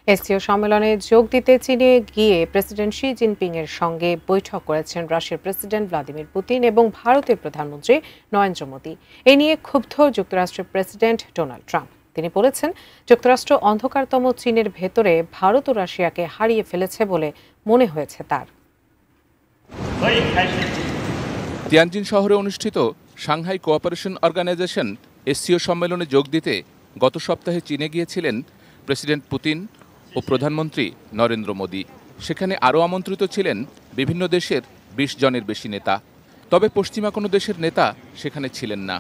SCO সম্মেলনে যোগ দিতে চীনে গিয়ে প্রেসিডেন্ট শি জিনপিং এর সঙ্গে বৈঠক করেছেন রাশিয়ার প্রেসিডেন্ট ভ্লাদিমির পুতিন এবং ভারতের প্রধানমন্ত্রী নরেন্দ্র মোদী। এ নিয়ে ক্ষুব্ধ যুক্তরাষ্ট্রের প্রেসিডেন্ট ডোনাল্ড ট্রাম্প। তিনি বলেছেন, যুক্তরাষ্ট্র অন্ধকারতম চীনের ভেতরে ভারত ও রাশিয়াকে হারিয়ে ফেলেছে বলে মনে হয়েছে তার। তিয়ানজিন শহরে অনুষ্ঠিত সাংহাই কোঅপারেশন অর্গানাইজেশন এসসিও সম্মেলনে যোগ দিতে গত সপ্তাহে চীনে গিয়েছিলেন প্রেসিডেন্ট পুতিন ও প্রধানমন্ত্রী নরেন্দ্র মোদী। সেখানে আরও আমন্ত্রিত ছিলেন বিভিন্ন দেশের ২০ জনের বেশি নেতা। তবে পশ্চিমা কোনো দেশের নেতা সেখানে ছিলেন না।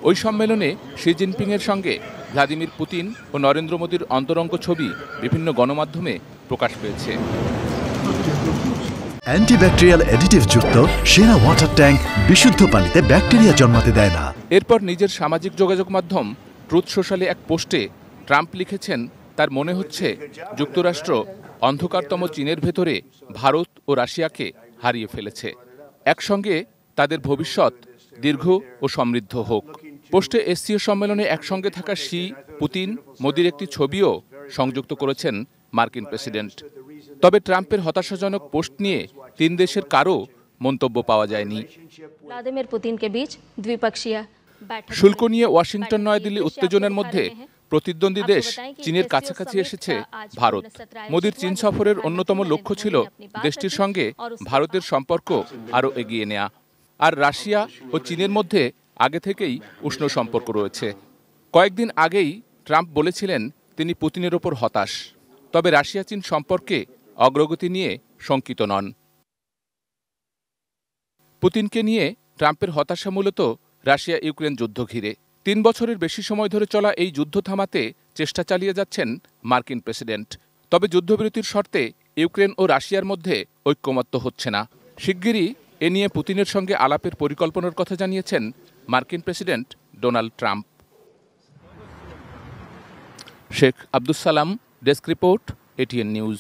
ওই সম্মেলনে শি জিনপিংয়ের সঙ্গে ভ্লাদিমির পুতিন ও নরেন্দ্র মোদীর অন্তরঙ্গ ছবি বিভিন্ন গণমাধ্যমে প্রকাশ পেয়েছে। অ্যান্টিব্যাকটেরিয়াল অ্যাডিটিভ যুক্ত সেরা ওয়াটার ট্যাঙ্ক বিশুদ্ধ পানিতে ব্যাকটেরিয়া জন্মাতে দেয় না। এরপর নিজের সামাজিক যোগাযোগ মাধ্যম ট্রুথ সোশ্যালে এক পোস্টে ট্রাম্প লিখেছেন, তার মনে হচ্ছে যুক্তরাষ্ট্র অন্ধকারতম চীনের ভেতরে ভারত ও রাশিয়াকে হারিয়ে ফেলেছে। একসঙ্গে তাদের ভবিষ্যৎ দীর্ঘ ও সমৃদ্ধ হোক। পোস্টে এসসিও সম্মেলনে একসঙ্গে থাকা শি, পুতিন, মোদির একটি ছবিও সংযুক্ত করেছেন মার্কিন প্রেসিডেন্ট। তবে ট্রাম্পের হতাশাজনক পোস্ট নিয়ে তিন দেশের কারও মন্তব্য পাওয়া যায়নি। ভ্লাদিমির পুতিনকে बीच द्विपक्षीय শুল্ক নিয়ে ওয়াশিংটন নয়াদিল্লি উত্তেজনার মধ্যে প্রতিদ্বন্দ্বী দেশ চীনের কাছাকাছি এসেছে ভারত। মোদির চীন সফরের অন্যতম লক্ষ্য ছিল দেশটির সঙ্গে ভারতের সম্পর্ক আরও এগিয়ে নেওয়া। আর রাশিয়া ও চীনের মধ্যে আগে থেকেই উষ্ণ সম্পর্ক রয়েছে। কয়েকদিন আগেই ট্রাম্প বলেছিলেন তিনি পুতিনের ওপর হতাশ, তবে রাশিয়া চীন সম্পর্কে অগ্রগতি নিয়ে শঙ্কিত নন। পুতিনকে নিয়ে ট্রাম্পের হতাশা মূলত রাশিয়া ইউক্রেন যুদ্ধ ঘিরে। ৩ বছরের বেশি সময় ধরে চলা এই যুদ্ধ থামাতে চেষ্টা চালিয়ে যাচ্ছেন মার্কিন প্রেসিডেন্ট। তবে যুদ্ধবিরতির শর্তে ইউক্রেন ও রাশিয়ার মধ্যে ঐক্যমত্য হচ্ছে না। শিগগিরই এ নিয়ে পুতিনের সঙ্গে আলাপের পরিকল্পনার কথা জানিয়েছেন মার্কিন president Donald Trump. Sheikh Abdus Salam, desk report, ATN news.